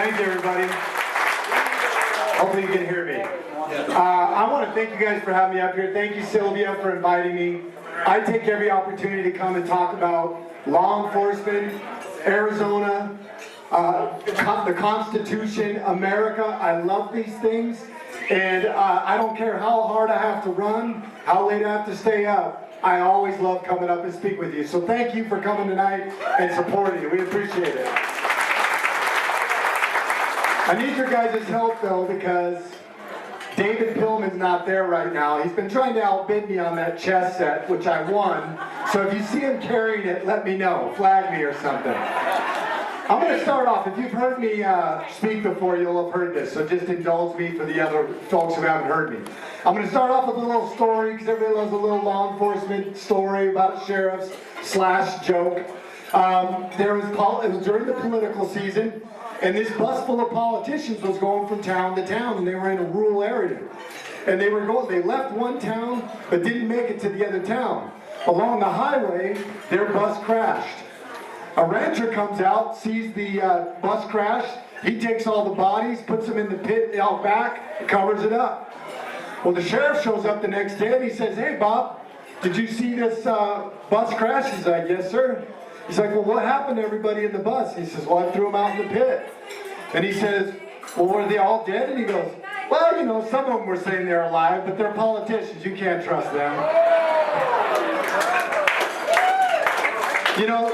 Thank you, everybody. Hopefully you can hear me. I want to thank you guys for having me up here. Thank you, Sylvia, for inviting me. I take every opportunity to come and talk about law enforcement, Arizona, the Constitution, America. I love these things, and I don't care how hard I have to run, how late I have to stay up. I always love coming up and speak with you. So thank you for coming tonight and supporting you. We appreciate it. I need your guys' help, though, because David Pillman's not there right now. He's been trying to outbid me on that chess set, which I won. So if you see him carrying it, let me know. Flag me or something. I'm going to start off. If you've heard me speak before, you'll have heard this. So just indulge me for the other folks who haven't heard me. I'm going to start off with a little story, because everybody loves a little law enforcement story about sheriffs / joke. It was during the political season, and this bus full of politicians was going from town to town, and they were in a rural area. And they left one town, but didn't make it to the other town. Along the highway, their bus crashed. A rancher comes out, sees the bus crash. He takes all the bodies, puts them in the pit out back, and covers it up. Well, the sheriff shows up the next day, and he says, "Hey, Bob, did you see this bus crash?" He's like, "Yes, sir." He's like, "Well, what happened to everybody in the bus?" He says, "Well, I threw them out in the pit." And he says, "Well, were they all dead?" And he goes, "Well, you know, some of them were saying they're alive, but they're politicians. You can't trust them." You know,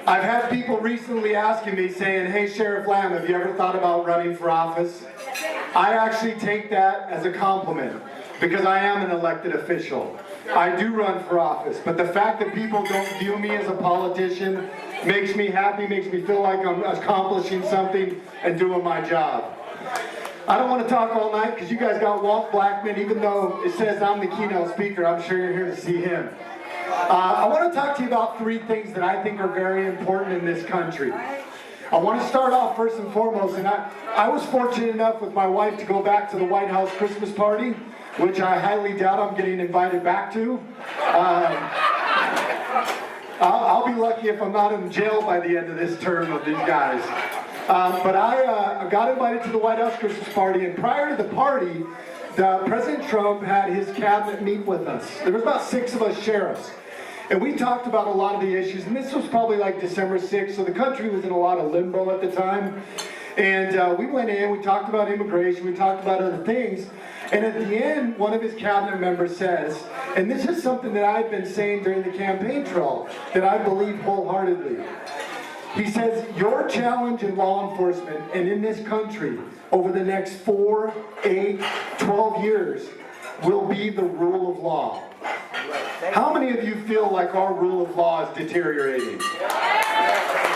I've had people recently asking me, saying, "Hey, Sheriff Lamb, have you ever thought about running for office?" I actually take that as a compliment, because I am an elected official. I do run for office, but the fact that people don't view me as a politician makes me happy, makes me feel like I'm accomplishing something and doing my job. I don't want to talk all night, because you guys got Walt Blackman. Even though it says I'm the keynote speaker, I'm sure you're here to see him. I want to talk to you about 3 things that I think are very important in this country. I want to start off first and foremost, and I was fortunate enough with my wife to go back to the White House Christmas party, which I highly doubt I'm getting invited back to. I'll be lucky if I'm not in jail by the end of this term of these guys. But I got invited to the White House Christmas party, and prior to the party, President Trump had his cabinet meet with us. There was about 6 of us sheriffs. And we talked about a lot of the issues, and this was probably like December 6th, so the country was in a lot of limbo at the time. And we went in, we talked about immigration, we talked about other things, and at the end, one of his cabinet members says, and this is something that I've been saying during the campaign trail, that I believe wholeheartedly. He says, "Your challenge in law enforcement and in this country over the next 4, 8, 12 years will be the rule of law." How many of you feel like our rule of law is deteriorating?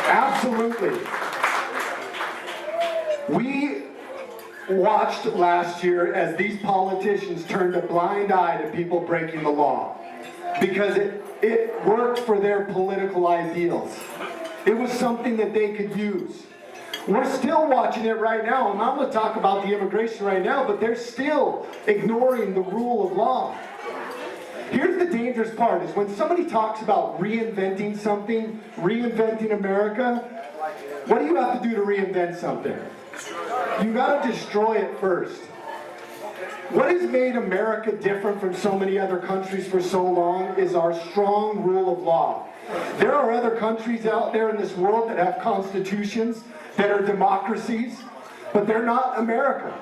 Absolutely. We watched last year as these politicians turned a blind eye to people breaking the law, because it worked for their political ideals. It was something that they could use. We're still watching it right now, and I'm going to talk about the immigration right now, but they're still ignoring the rule of law. Here's the dangerous part, is when somebody talks about reinventing something, reinventing America, what do you have to do to reinvent something? You got to destroy it first. What has made America different from so many other countries for so long is our strong rule of law. There are other countries out there in this world that have constitutions, that are democracies, but they're not America.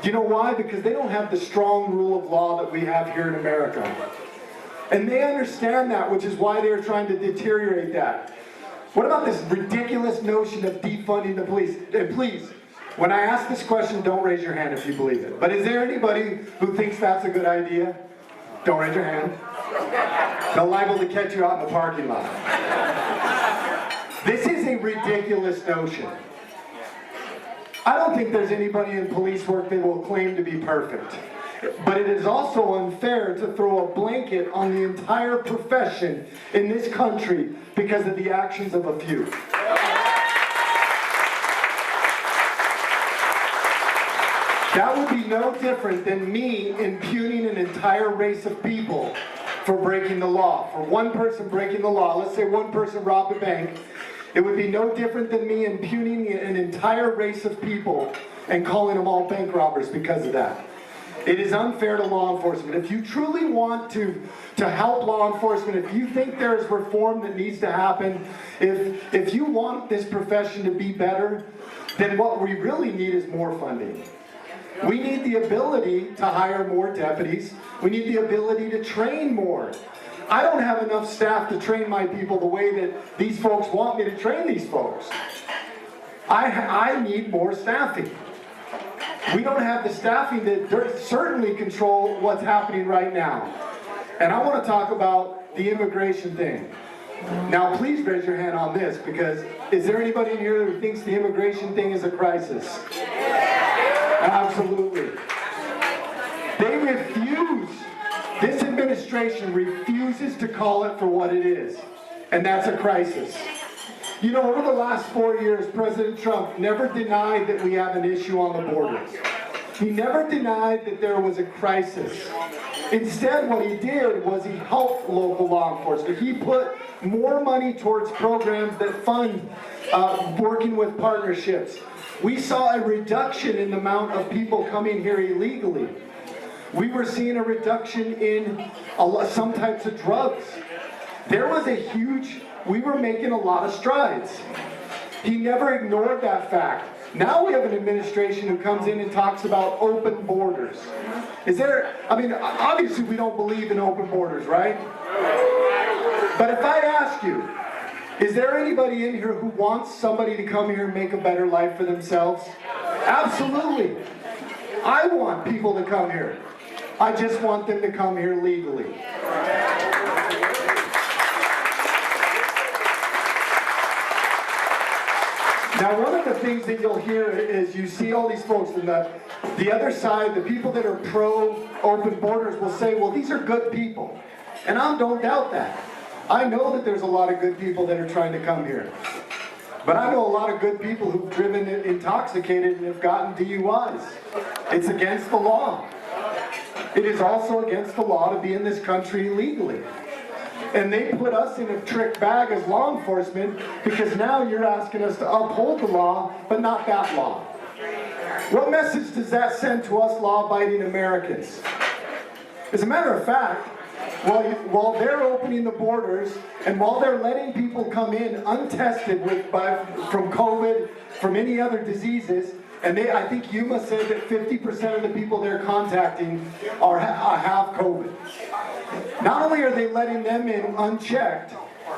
Do you know why? Because they don't have the strong rule of law that we have here in America. And they understand that, which is why they're trying to deteriorate that. What about this ridiculous notion of defunding the police? And please, when I ask this question, don't raise your hand if you believe it. But is there anybody who thinks that's a good idea? Don't raise your hand. They're liable to catch you out in the parking lot. This is a ridiculous notion. I don't think there's anybody in police work that will claim to be perfect. But it is also unfair to throw a blanket on the entire profession in this country because of the actions of a few. That would be no different than me impugning an entire race of people for breaking the law. For one person breaking the law, let's say one person robbed a bank, It would be no different than me impugning an entire race of people and calling them all bank robbers because of that. It is unfair to law enforcement. If you truly want to help law enforcement, if you think there is reform that needs to happen, if you want this profession to be better, then what we really need is more funding. We need the ability to hire more deputies. We need the ability to train more. I don't have enough staff to train my people the way that these folks want me to train these folks. I need more staffing. We don't have the staffing to certainly control what's happening right now. And I want to talk about the immigration thing. Now, please raise your hand on this, because is there anybody in here who thinks the immigration thing is a crisis? Absolutely. They refuse, this administration refuses to call it for what it is, and that's a crisis. You know, over the last 4 years, President Trump never denied that we have an issue on the borders. He never denied that there was a crisis. Instead, what he did was he helped local law enforcement. He put more money towards programs that fund working with partnerships. We saw a reduction in the amount of people coming here illegally. We were seeing a reduction in some types of drugs. There was a huge, we were making a lot of strides. He never ignored that fact. Now we have an administration who comes in and talks about open borders. Is there, I mean, obviously we don't believe in open borders, right? But if I ask you, is there anybody in here who wants somebody to come here and make a better life for themselves? Absolutely. I want people to come here. I just want them to come here legally. Now, one of the things that you'll hear is you see all these folks on the other side, the people that are pro-open borders will say, well, these are good people. And I don't doubt that. I know that there's a lot of good people that are trying to come here. But I know a lot of good people who've driven intoxicated and have gotten DUIs. It's against the law. It is also against the law to be in this country illegally. And they put us in a trick bag as law enforcement because now you're asking us to uphold the law, but not that law. What message does that send to us law-abiding Americans? As a matter of fact, while they're opening the borders and while they're letting people come in untested from COVID, from any other diseases, and I think Yuma said that 50% of the people they're contacting have COVID. Not only are they letting them in unchecked,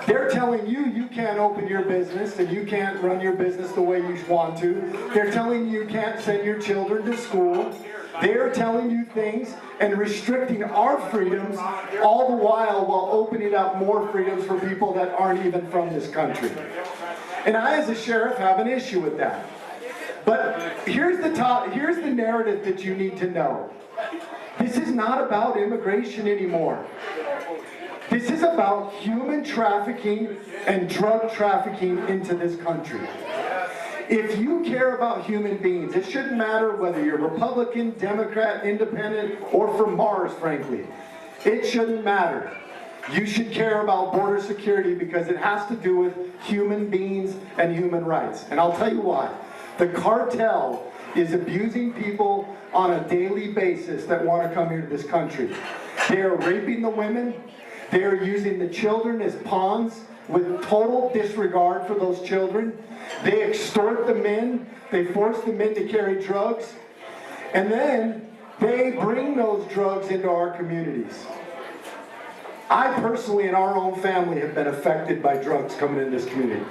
they're telling you can't open your business and you can't run your business the way you want to. They're telling you can't send your children to school. They're telling you things and restricting our freedoms, all the while opening up more freedoms for people that aren't even from this country. And I, as a sheriff, have an issue with that. But here's the narrative that you need to know. This is not about immigration anymore. This is about human trafficking and drug trafficking into this country. If you care about human beings, it shouldn't matter whether you're Republican, Democrat, Independent, or from Mars, frankly. It shouldn't matter. You should care about border security because it has to do with human beings and human rights. And I'll tell you why. The cartel is abusing people on a daily basis that want to come here to this country. They are raping the women. They are using the children as pawns with total disregard for those children. They extort the men. They force the men to carry drugs. And then they bring those drugs into our communities. I personally, in our own family, have been affected by drugs coming in this community.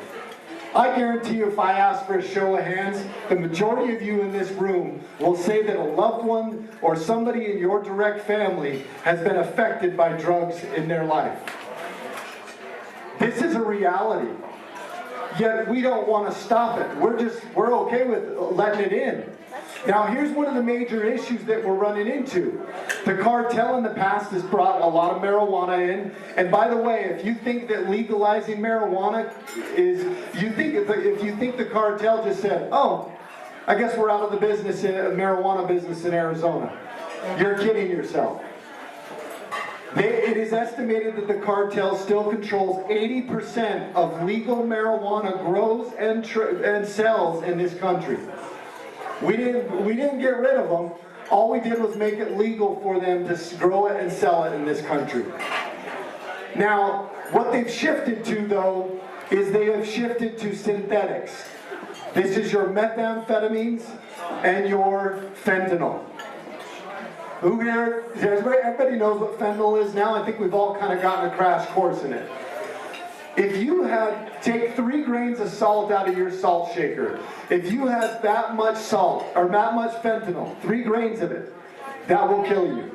I guarantee you, if I ask for a show of hands, the majority of you in this room will say that a loved one or somebody in your direct family has been affected by drugs in their life. This is a reality. Yet we don't want to stop it. We're okay with letting it in. Now, here's one of the major issues that we're running into. The cartel in the past has brought a lot of marijuana in. And by the way, if you think that legalizing marijuana if you think the cartel just said, oh, I guess we're out of the marijuana business in Arizona, you're kidding yourself. It is estimated that the cartel still controls 80% of legal marijuana grows and sells in this country. We didn't get rid of them. All we did was make it legal for them to grow it and sell it in this country. Now, what they've shifted to, though, is they have shifted to synthetics. This is your methamphetamines and your fentanyl. Who here? Everybody knows what fentanyl is now. I think we've all kind of gotten a crash course in it. If you take 3 grains of salt out of your salt shaker, if you have that much salt, or that much fentanyl, 3 grains of it, that will kill you.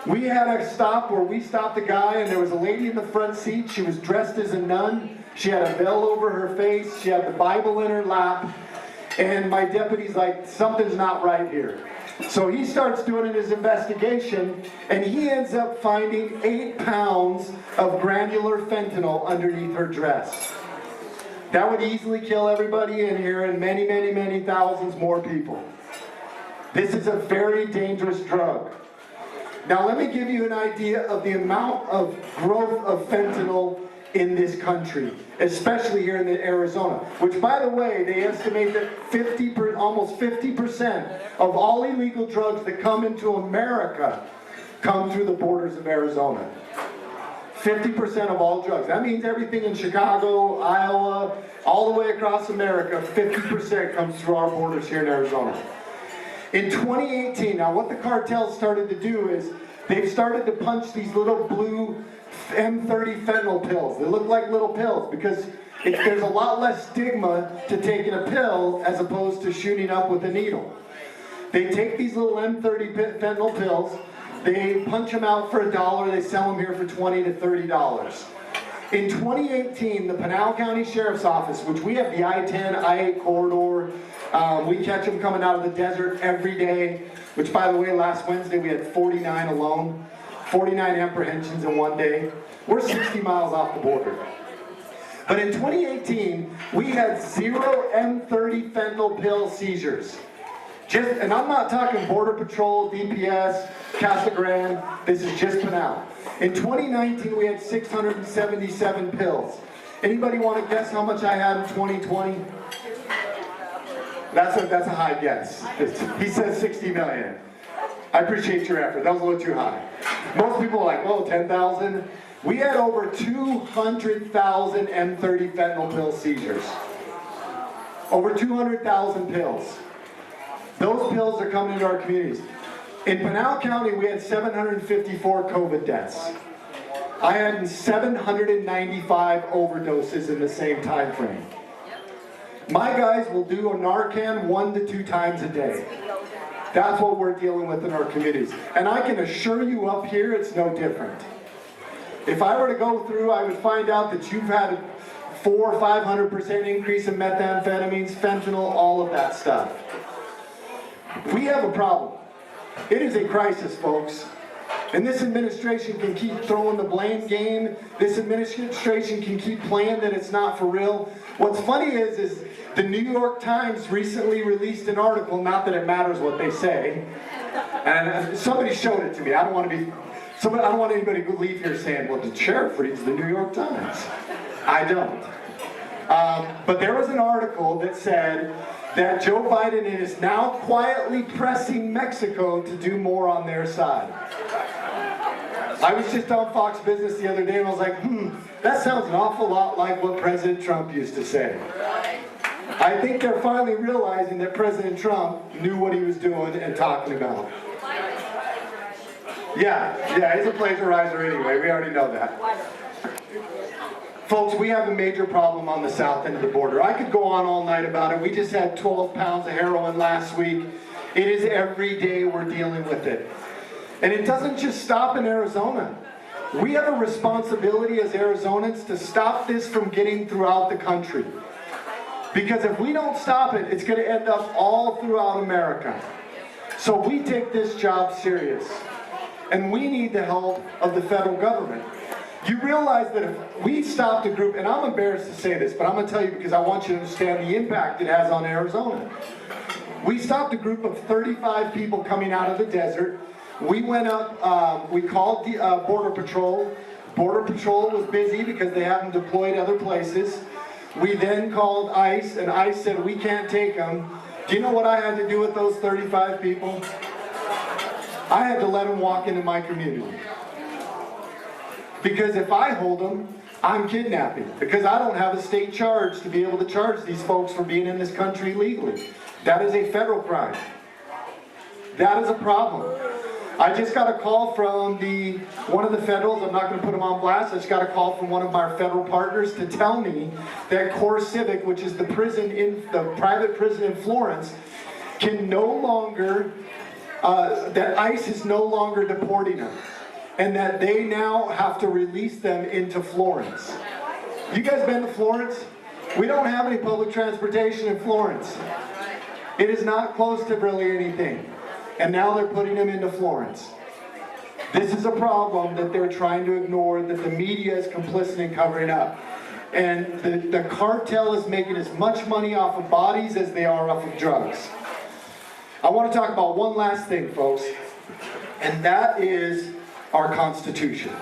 We had a stop where we stopped a guy and there was a lady in the front seat. She was dressed as a nun. She had a veil over her face. She had the Bible in her lap. And my deputy's like, something's not right here. So he starts doing his investigation, and he ends up finding 8 pounds of granular fentanyl underneath her dress. That would easily kill everybody in here and many, many, many thousands more people. This is a very dangerous drug. Now let me give you an idea of the amount of growth of fentanyl in this country, especially here in Arizona, which, by the way, they estimate that almost 50% of all illegal drugs that come into America come through the borders of Arizona. 50% of all drugs. That means everything in Chicago, Iowa, all the way across America, 50% comes through our borders here in Arizona. In 2018, now what the cartels started to do is they've started to punch these little blue M30 fentanyl pills. They look like little pills because there's a lot less stigma to taking a pill as opposed to shooting up with a needle. They take these little M30 fentanyl pills, they punch them out for $1, they sell them here for $20 to $30. In 2018, the Pinal County Sheriff's Office, which we have the I-10, I-8 corridor, we catch them coming out of the desert every day, which, by the way, last Wednesday we had 49 alone. 49 apprehensions in one day. We're 60 miles off the border. But in 2018, we had 0 M30 fentanyl pill seizures. And I'm not talking Border Patrol, DPS, Casa Grande. This is just Pinal. In 2019, we had 677 pills. Anybody want to guess how much I had in 2020? That's a high guess. He says 60 million. I appreciate your effort. That was a little too high. Most people are like, oh, 10,000. We had over 200,000 M30 fentanyl pill seizures. Over 200,000 pills. Those pills are coming into our communities. In Pinal County, we had 754 COVID deaths. I had 795 overdoses in the same time frame. My guys will do a Narcan 1 to 2 times a day. That's what we're dealing with in our communities. And I can assure you up here, it's no different. If I were to go through, I would find out that you've had a 400 or 500% increase in methamphetamines, fentanyl, all of that stuff. We have a problem. It is a crisis, folks. And this administration can keep throwing the blame game. This administration can keep playing that it's not for real. What's funny is the New York Times recently released an article, not that it matters what they say, and somebody showed it to me. I don't want anybody to leave here saying, well, the sheriff reads the New York Times. I don't. But there was an article that said that Joe Biden is now quietly pressing Mexico to do more on their side. I was just on Fox Business the other day and I was like, that sounds an awful lot like what President Trump used to say. I think they're finally realizing that President Trump knew what he was doing and talking about. Yeah, he's a plagiarizer anyway, we already know that. Folks, we have a major problem on the south end of the border. I could go on all night about it. We just had 12 pounds of heroin last week. It is every day we're dealing with it. And it doesn't just stop in Arizona. We have a responsibility as Arizonans to stop this from getting throughout the country. Because if we don't stop it, it's going to end up all throughout America. So we take this job serious. And we need the help of the federal government. You realize that if we stopped a group, and I'm embarrassed to say this, but I'm going to tell you because I want you to understand the impact it has on Arizona. We stopped a group of 35 people coming out of the desert. We went up, we called the Border Patrol. Border Patrol was busy because they haven't deployed other places. We then called ICE, and ICE said, we can't take them. Do you know what I had to do with those 35 people? I had to let them walk into my community. Because if I hold them, I'm kidnapping. Because I don't have a state charge to be able to charge these folks for being in this country legally. That is a federal crime. That is a problem. I just got a call from one of the federals. I'm not going to put them on blast. I just got a call from one of our federal partners to tell me that CoreCivic, which is the private prison in Florence, can no longer, that ICE is no longer deporting them, and that they now have to release them into Florence. You guys been to Florence? We don't have any public transportation in Florence. It is not close to really anything. And now they're putting them into Florence. This is a problem that they're trying to ignore, that the media is complicit in covering up. And the cartel is making as much money off of bodies as they are off of drugs. I want to talk about one last thing, folks, and that is our Constitution.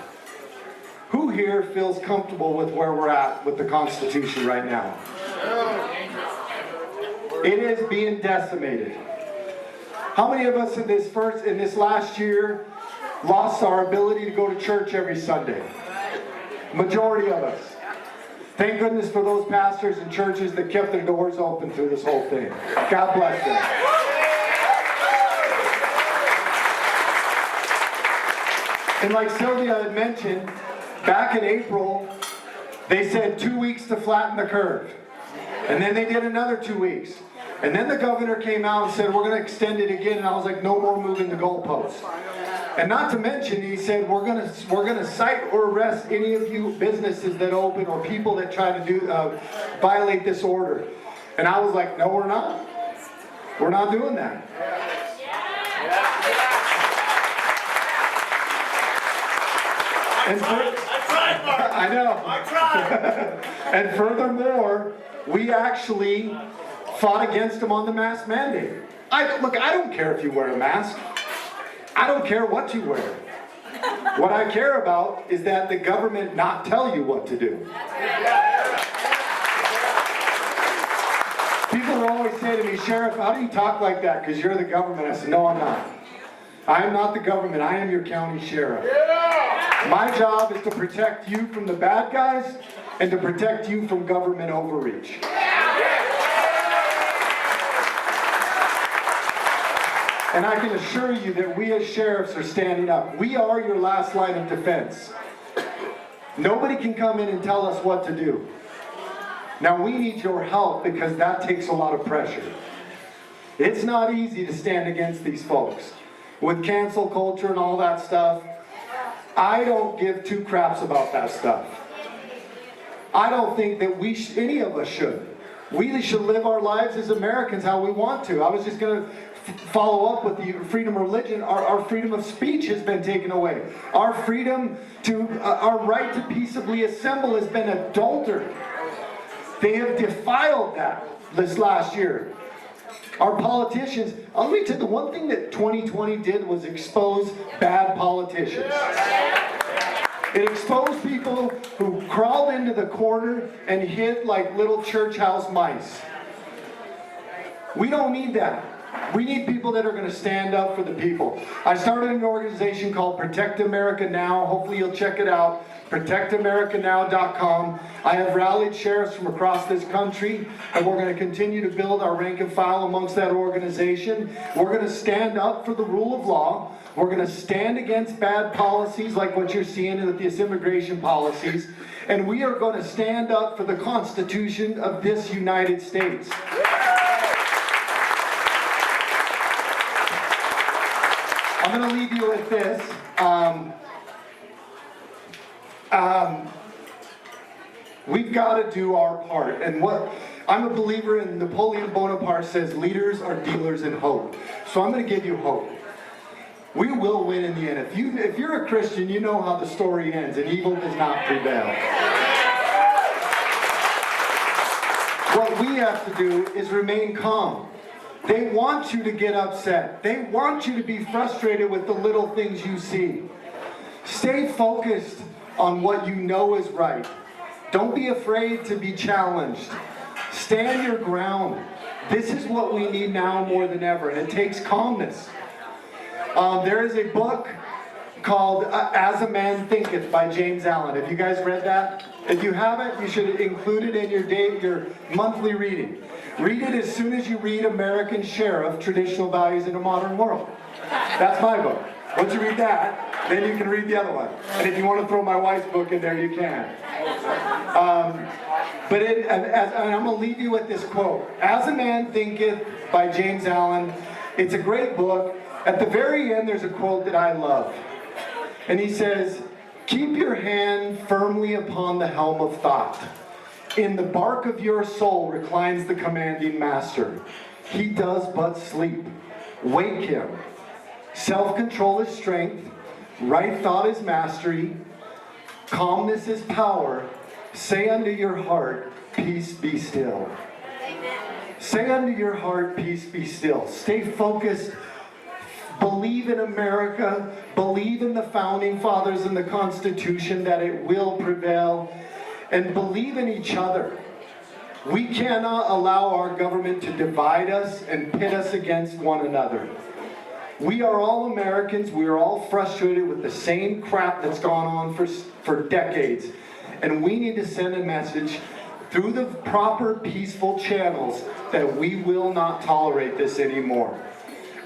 Who here feels comfortable with where we're at with the Constitution right now? It is being decimated. How many of us in this last year lost our ability to go to church every Sunday? Majority of us. Thank goodness for those pastors and churches that kept their doors open through this whole thing. God bless them. And like Sylvia had mentioned, back in April, they said 2 weeks to flatten the curve. And then they did another 2 weeks. And then the governor came out and said, we're going to extend it again. And I was like, no more moving the goalposts. And not to mention, he said, we're going to cite or arrest any of you businesses that open or people that try to violate this order. And I was like, no, we're not. We're not doing that. And I know. And furthermore, we actually fought against them on the mask mandate. I don't care if you wear a mask. I don't care what you wear. What I care about is that the government not tell you what to do. People will always say to me, Sheriff, how do you talk like that? Because you're the government. I said, no, I'm not. I am not the government. I am your county sheriff. My job is to protect you from the bad guys and to protect you from government overreach. And I can assure you that we as sheriffs are standing up. We are your last line of defense. Nobody can come in and tell us what to do. Now we need your help because that takes a lot of pressure. It's not easy to stand against these folks. With cancel culture and all that stuff, I don't give two craps about that stuff. I don't think that any of us should. We should live our lives as Americans how we want to. I was just going to follow up with the freedom of religion. Our freedom of speech has been taken away. Our freedom to, our right to peaceably assemble has been adulterated. They have defiled that this last year. Our politicians, let me tell you, the one thing that 2020 did was expose bad politicians. It exposed people who crawled into the corner and hid like little church house mice. We don't need that. We need people that are going to stand up for the people. I started an organization called Protect America Now. Hopefully you'll check it out. ProtectAmericaNow.com. I have rallied sheriffs from across this country, and we're going to continue to build our rank and file amongst that organization. We're going to stand up for the rule of law. We're going to stand against bad policies like what you're seeing with these immigration policies. And we are going to stand up for the Constitution of this United States. I'm going to leave you with this. We've got to do our part. And I'm a believer in Napoleon Bonaparte says leaders are dealers in hope. So I'm going to give you hope. We will win in the end. If you're a Christian, you know how the story ends, and evil does not prevail. What we have to do is remain calm. They want you to get upset. They want you to be frustrated with the little things you see. Stay focused on what you know is right. Don't be afraid to be challenged. Stand your ground. This is what we need now more than ever, and it takes calmness. There is a book called As a Man Thinketh by James Allen. Have you guys read that? If you haven't, you should include it in your monthly reading. Read it as soon as you read American Sheriff, Traditional Values in a Modern World. That's my book. Once you read that, then you can read the other one. And if you want to throw my wife's book in there, you can. And I'm going to leave you with this quote. As a Man Thinketh by James Allen. It's a great book. At the very end, there's a quote that I love. And he says, "Keep your hand firmly upon the helm of thought. In the bark of your soul reclines the commanding master. He does but sleep. Wake him. Self-control is strength. Right thought is mastery. Calmness is power. Say unto your heart, peace be still." Say unto your heart, peace be still. Stay focused. Believe in America. Believe in the Founding Fathers and the Constitution that it will prevail. And believe in each other. We cannot allow our government to divide us and pit us against one another. We are all Americans. We are all frustrated with the same crap that's gone on for decades. And we need to send a message through the proper peaceful channels that we will not tolerate this anymore.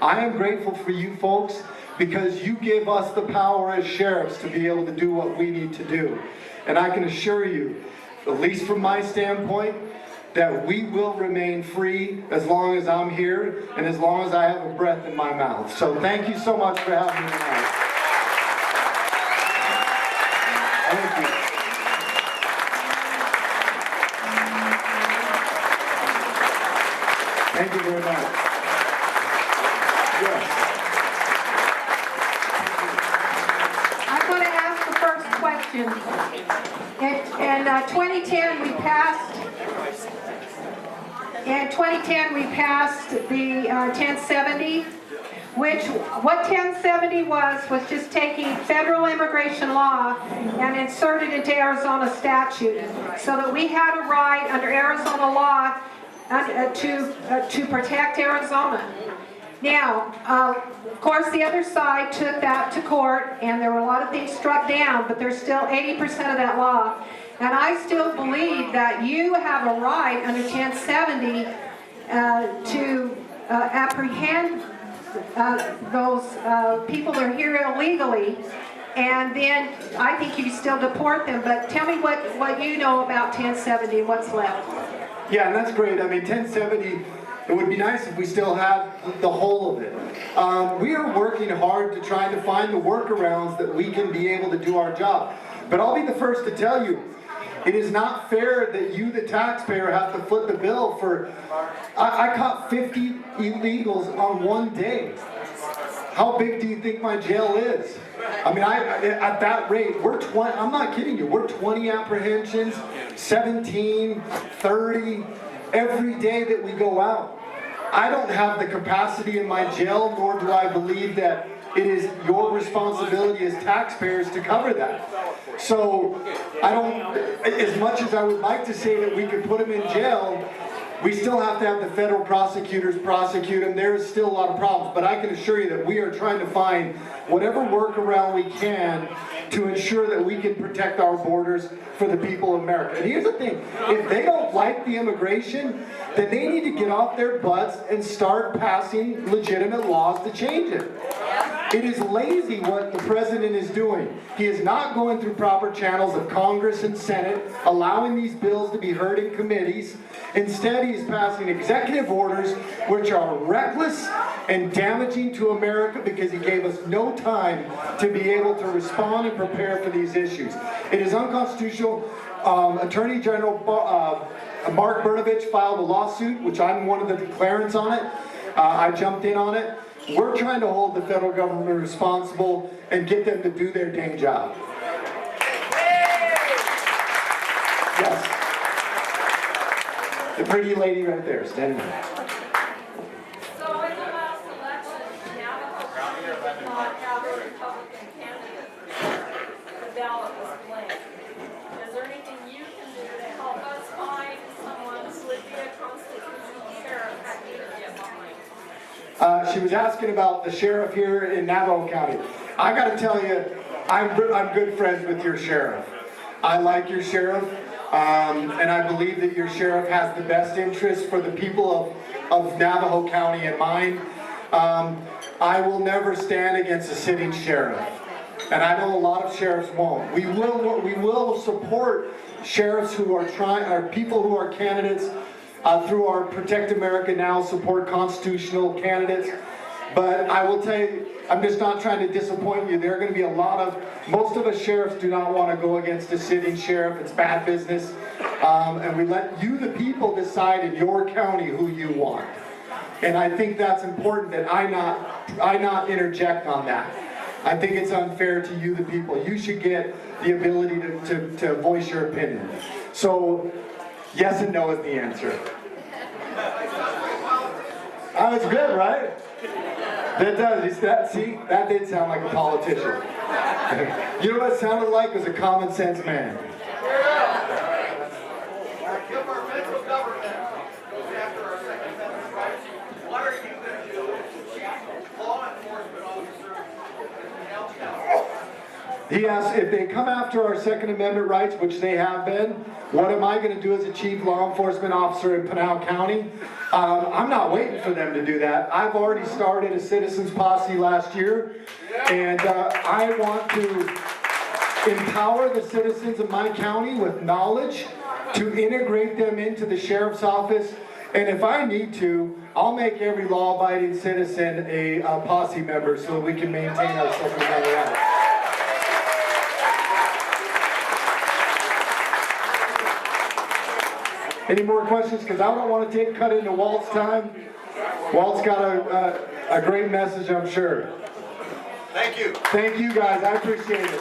I am grateful for you folks because you give us the power as sheriffs to be able to do what we need to do. And I can assure you, at least from my standpoint, that we will remain free as long as I'm here and as long as I have a breath in my mouth. So thank you so much for having me tonight. Thank you. Thank you very much. Yes. I'm going to ask the first question. In 2010, we passed. In 2010, we passed the 1070, which what 1070 was just taking federal immigration law and inserted into Arizona statute, so that we had a right under Arizona law to protect Arizona. Now, of course, the other side took that to court, and there were a lot of things struck down, but there's still 80% of that law. And I still believe that you have a right under 1070 to apprehend those people that are here illegally, and then I think you can still deport them. But tell me what you know about 1070 and what's left. Yeah, and that's great. I mean, 1070, it would be nice if we still had the whole of it. We are working hard to try to find the workarounds that we can be able to do our job. But I'll be the first to tell you, it is not fair that you, the taxpayer, have to foot the bill for... I caught 50 illegals on one day. How big do you think my jail is? I mean, at that rate, we're 20, I'm not kidding you, we're 20 apprehensions, 17, 30, every day that we go out. I don't have the capacity in my jail, nor do I believe that it is your responsibility as taxpayers to cover that. So, I don't, as much as I would like to say that we could put them in jail, we still have to have the federal prosecutors prosecute them. There's still a lot of problems, but I can assure you that we are trying to find whatever workaround we can to ensure that we can protect our borders for the people of America. And here's the thing, if they don't like the immigration, then they need to get off their butts and start passing legitimate laws to change it. It is lazy what the president is doing. He is not going through proper channels of Congress and Senate, allowing these bills to be heard in committees. Instead, he is passing executive orders which are reckless and damaging to America because he gave us no time to be able to respond and prepare for these issues. It is unconstitutional. Attorney General Mark Brnovich filed a lawsuit, which I'm one of the declarants on it. I jumped in on it. We're trying to hold the federal government responsible and get them to do their dang job. Yes. The pretty lady right there, standing there. she was asking about the sheriff here in Navajo County. I got to tell you, I'm good friends with your sheriff. I like your sheriff, and I believe that your sheriff has the best interest for the people of Navajo County in mind. I will never stand against a sitting sheriff, and I know a lot of sheriffs won't. We will support sheriffs who are people who are candidates through our Protect America Now support constitutional candidates. But I will tell you, I'm just not trying to disappoint you. There are going to be most of us sheriffs do not want to go against a sitting sheriff. It's bad business. And we let you, the people, decide in your county who you want. And I think that's important that I not interject on that. I think it's unfair to you, the people. You should get the ability to voice your opinion. So, yes and no is the answer. That was good, right? That does. See, that did sound like a politician. You know what it sounded like? It was a common sense man. If our federal government goes after our Second Amendment rights, what are you going to do as chief law enforcement officer in Pinal County? He asked if they come after our Second Amendment rights, which they have been, what am I going to do as a chief law enforcement officer in Pinal County? I'm not waiting for them to do that. I've already started a citizens posse last year, and I want to empower the citizens of my county with knowledge to integrate them into the sheriff's office. And if I need to, I'll make every law-abiding citizen a posse member so that we can maintain our Second Amendment rights. Any more questions? Because I don't want to cut into Walt's time. Walt's got a great message, I'm sure. Thank you. Thank you, guys. I appreciate it.